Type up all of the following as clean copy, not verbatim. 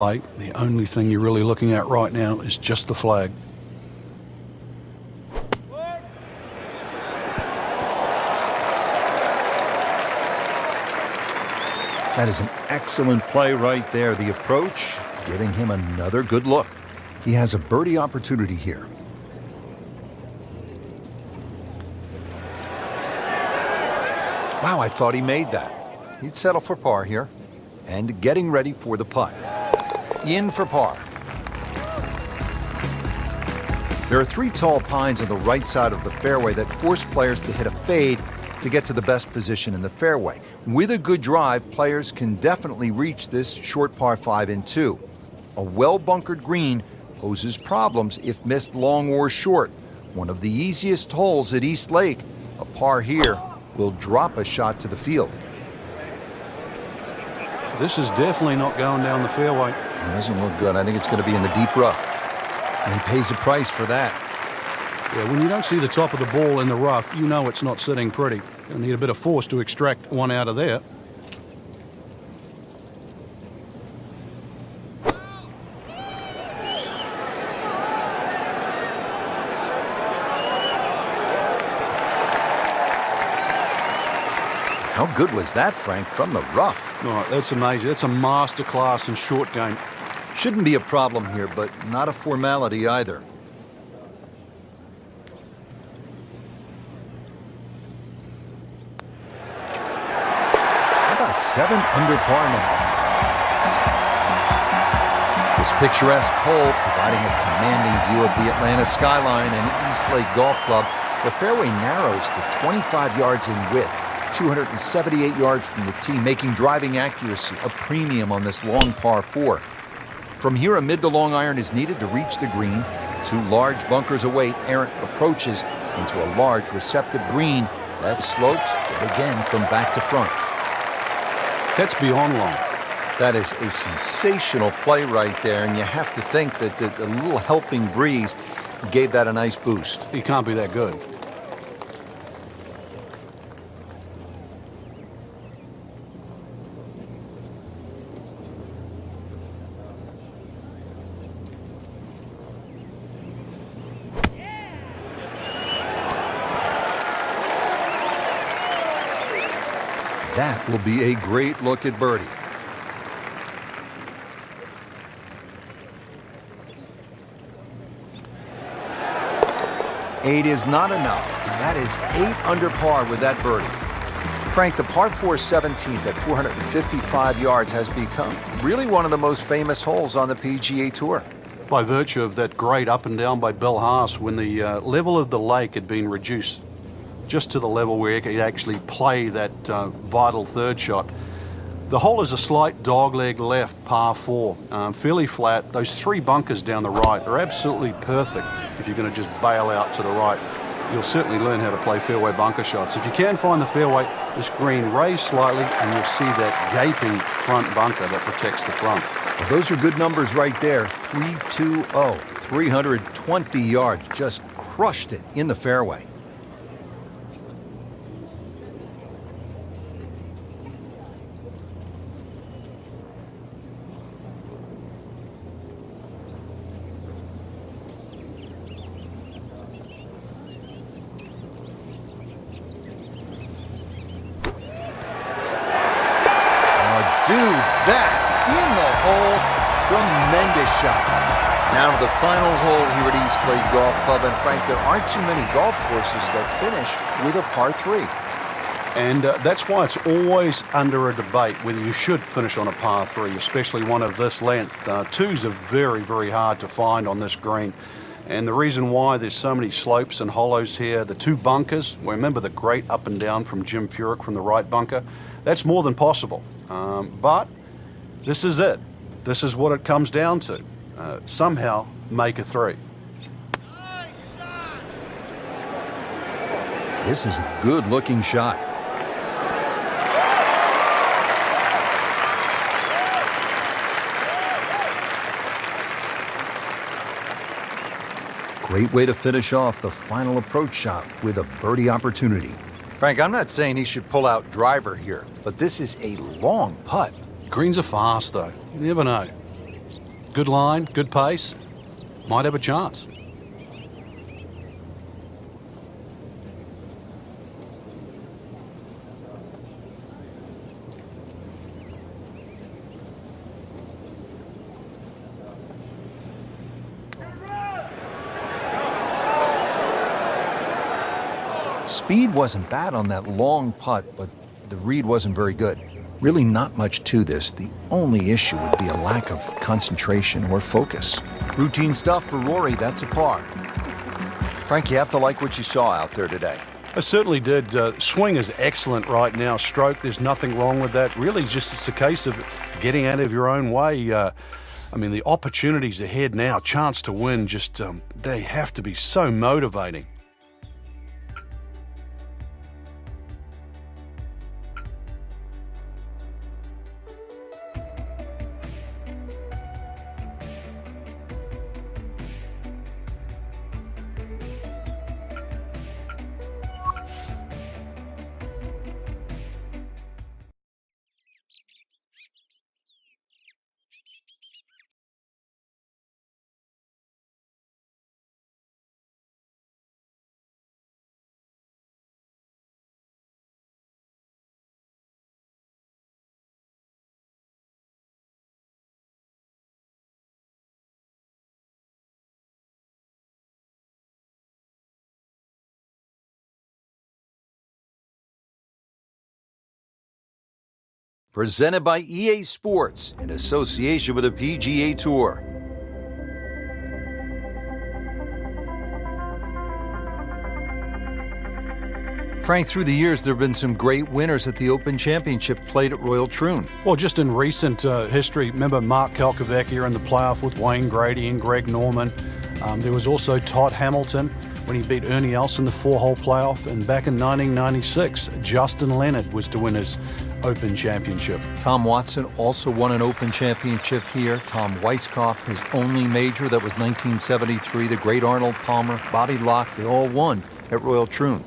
The only thing you're really looking at right now is just the flag. That is an excellent play right there. The approach, giving him another good look. He has a birdie opportunity here. Wow, I thought he made that. He'd settle for par here. And getting ready for the putt. In for par. There are 3 tall pines on the right side of the fairway that force players to hit a fade to get to the best position in the fairway. With a good drive, players can definitely reach this short par 5 in 2. A well-bunkered green poses problems if missed long or short. One of the easiest holes at East Lake, a par here, will drop a shot to the field. This is definitely not going down the fairway. It doesn't look good. I think it's going to be in the deep rough. And he pays a price for that. Yeah, when you don't see the top of the ball in the rough, you know it's not sitting pretty. You'll need a bit of force to extract one out of there. How good was that, Frank, from the rough? Oh, that's amazing. That's a master class in short game. Shouldn't be a problem here, but not a formality either. How about 7 under par now? This picturesque hole providing a commanding view of the Atlanta skyline and East Lake Golf Club. The fairway narrows to 25 yards in width. 278 yards from the tee, making driving accuracy a premium on this long par 4. From here, a mid to long iron is needed to reach the green. 2 large bunkers await errant approaches into a large receptive green that slopes yet again from back to front. That's beyond long. That is a sensational play right there, and you have to think that the little helping breeze gave that a nice boost. He can't be that good. That will be a great look at birdie. Eight is not enough. That is 8 under par with that birdie. Frank, the par 4 17th at 455 yards has become really one of the most famous holes on the PGA Tour. By virtue of that great up and down by Bill Haas when the level of the lake had been reduced just to the level where he could actually play that vital third shot. The hole is a slight dogleg left, par 4, fairly flat. Those 3 bunkers down the right are absolutely perfect if you're going to just bail out to the right. You'll certainly learn how to play fairway bunker shots. If you can find the fairway, this green raised slightly and you'll see that gaping front bunker that protects the front. Well, those are good numbers right there. 320, 320 yards, just crushed it in the fairway. That in the hole, tremendous shot. Now to the final hole here at East Lake Golf Club, and Frank, there aren't too many golf courses that finish with a par 3. And that's why it's always under a debate whether you should finish on a par 3, especially one of this length. 2s are very, very hard to find on this green. And the reason why there's so many slopes and hollows here, the 2 bunkers, remember the great up and down from Jim Furyk from the right bunker, that's more than possible. But this is it. This is what it comes down to. Somehow make a 3. This is a good-looking shot. Great way to finish off the final approach shot with a birdie opportunity. Frank, I'm not saying he should pull out driver here, but this is a long putt. Greens are fast, though. You never know. good line, good pace, might have a chance. Speed wasn't bad on that long putt, but the read wasn't very good. Really not much to this. The only issue would be a lack of concentration or focus. Routine stuff for Rory, that's a par. Frank, you have to like what you saw out there today. I certainly did. Swing is excellent right now. Stroke, there's nothing wrong with that. Really, just it's a case of getting out of your own way. I mean, the opportunities ahead now, chance to win, just they have to be so motivating. Presented by EA Sports in association with the PGA Tour. Frank, through the years, there have been some great winners at the Open Championship played at Royal Troon. Well, just in recent history, remember Mark Kalkovecchia in the playoff with Wayne Grady and Greg Norman. There was also Todd Hamilton when he beat Ernie Els in the 4-hole playoff. And back in 1996, Justin Leonard was to win his Open Championship. Tom Watson also won an Open Championship here. Tom Weiskopf, his only major, that was 1973. The great Arnold Palmer, Bobby Locke, they all won at Royal Troon.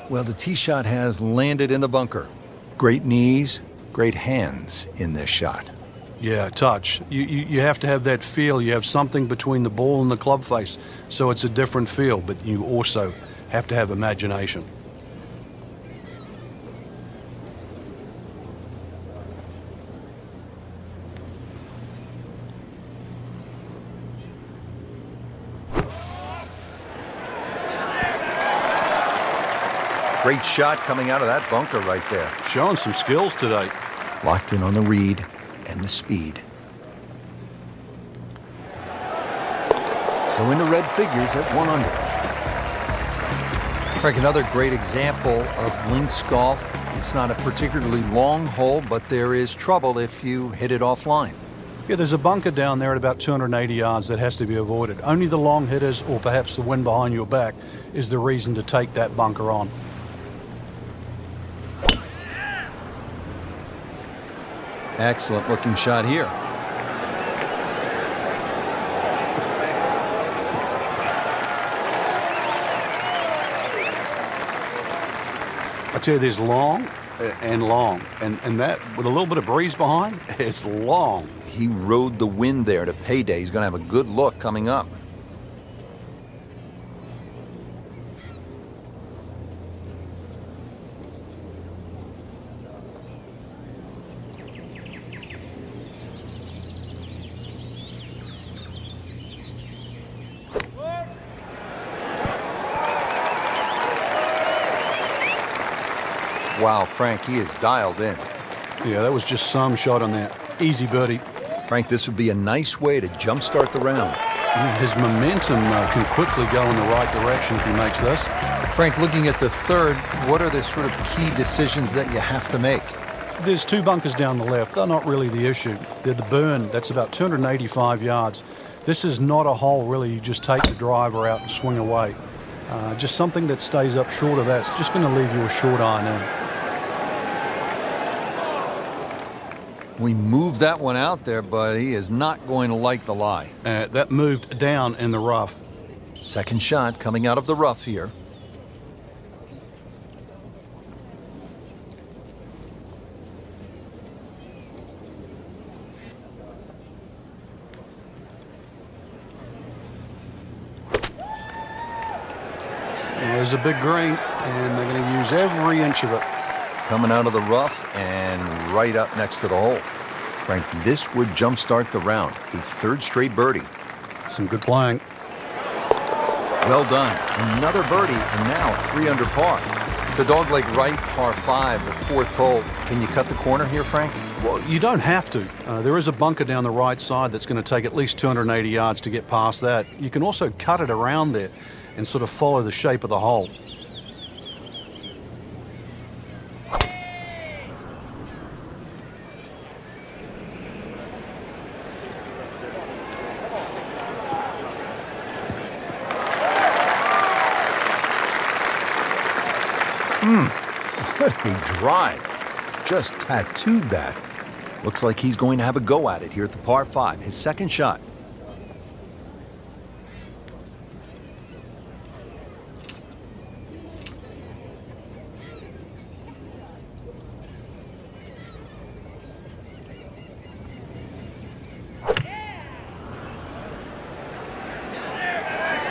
Well, the tee shot has landed in the bunker. Great knees, great hands in this shot. Yeah, touch. You have to have that feel. You have something between the ball and the club face, so it's a different feel, but you also have to have imagination. Great shot coming out of that bunker right there. Showing some skills today. Locked in on the read and the speed. So into red figures at 1 under. Frank, another great example of links golf. It's not a particularly long hole, but there is trouble if you hit it offline. Yeah, there's a bunker down there at about 280 yards that has to be avoided. Only the long hitters or perhaps the wind behind your back is the reason to take that bunker on. Excellent looking shot here. I tell you, there's long and long, and that with a little bit of breeze behind, it's long. He rode the wind there to payday. He's going to have a good look coming up. Wow, Frank, he is dialed in. Yeah, that was just some shot on that. Easy birdie. Frank, this would be a nice way to jumpstart the round. Yeah, his momentum can quickly go in the right direction if he makes this. Frank, looking at the third, what are the sort of key decisions that you have to make? There's two bunkers down the left. They're not really the issue. They're the burn. That's about 285 yards. This is not a hole, really. You just take the driver out and swing away. Just something that stays up short of that. It's just going to leave you a short iron in. We moved that one out there, but he is not going to like the lie. That moved down in the rough. Second shot coming out of the rough here. There's a big green, and they're going to use every inch of it. Coming out of the rough and right up next to the hole. Frank, this would jumpstart the round. A third straight birdie. Some good playing. Well done. Another birdie, and now 3 under par. It's a dogleg right, par 5, the fourth hole. Can you cut the corner here, Frank? Well, you don't have to. There is a bunker down the right side that's going to take at least 280 yards to get past that. You can also cut it around there and sort of follow the shape of the hole. What a drive. Just tattooed that. Looks like he's going to have a go at it here at the par 5, his second shot.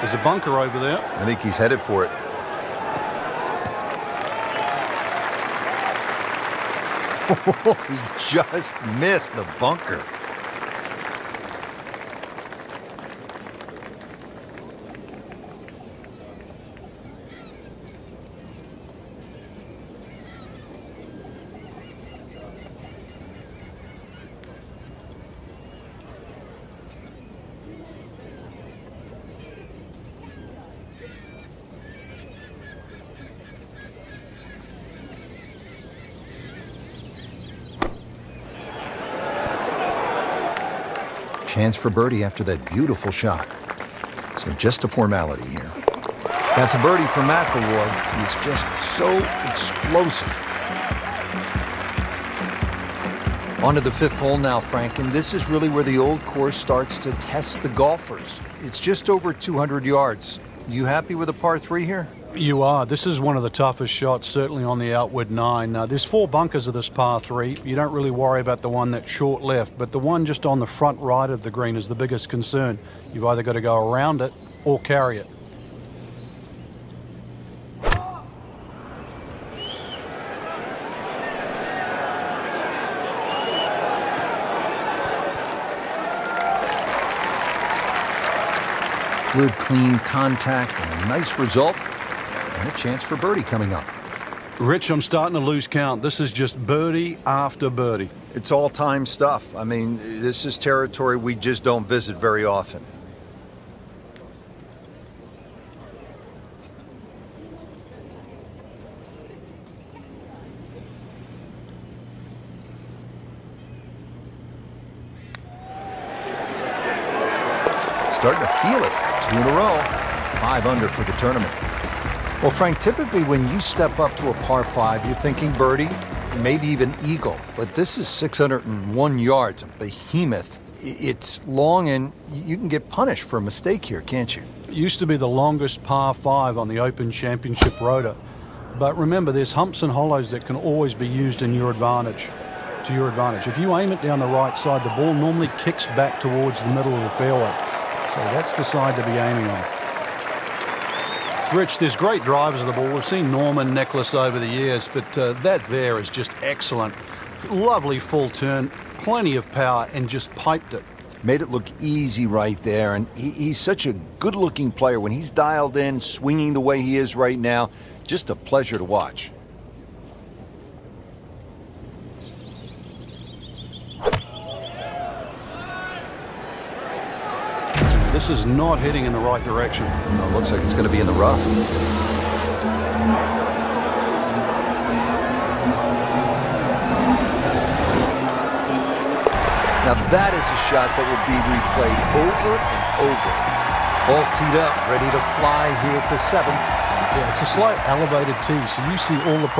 There's a bunker over there. I think he's headed for it. He just missed the bunker. Chance for birdie after that beautiful shot. So just a formality here. That's a birdie for McIlroy. He's just so explosive. On to the fifth hole now, Frank, and this is really where the old course starts to test the golfers. It's just over 200 yards. You happy with a par 3 here? You are. This is one of the toughest shots, certainly on the outward 9. There's 4 bunkers of this par 3. You don't really worry about the one that's short left, but the one just on the front right of the green is the biggest concern. You've either got to go around it or carry it. Good, clean contact and a nice result. And a chance for birdie coming up. Rich, I'm starting to lose count. This is just birdie after birdie. It's all-time stuff. I mean, this is territory we just don't visit very often. Starting to feel it. 2 in a row. 5 under for the tournament. Well, Frank, typically when you step up to a par 5, you're thinking birdie, maybe even eagle. But this is 601 yards, a behemoth. It's long, and you can get punished for a mistake here, can't you? It used to be the longest par 5 on the Open Championship Rota. But remember, there's humps and hollows that can always be used in your advantage. To your advantage. If you aim it down the right side, the ball normally kicks back towards the middle of the fairway. So that's the side to be aiming on. Rich, there's great drivers of the ball. We've seen Norman, Necklace over the years, but that there is just excellent. Lovely full turn, plenty of power, and just piped it. Made it look easy right there, and he's such a good-looking player. When he's dialed in, swinging the way he is right now, just a pleasure to watch. This is not heading in the right direction. No, it looks like it's going to be in the rough. Now that is a shot that will be replayed over and over. Ball's teed up, ready to fly here at the 7th. Yeah, it's a slight elevated tee, so you see all the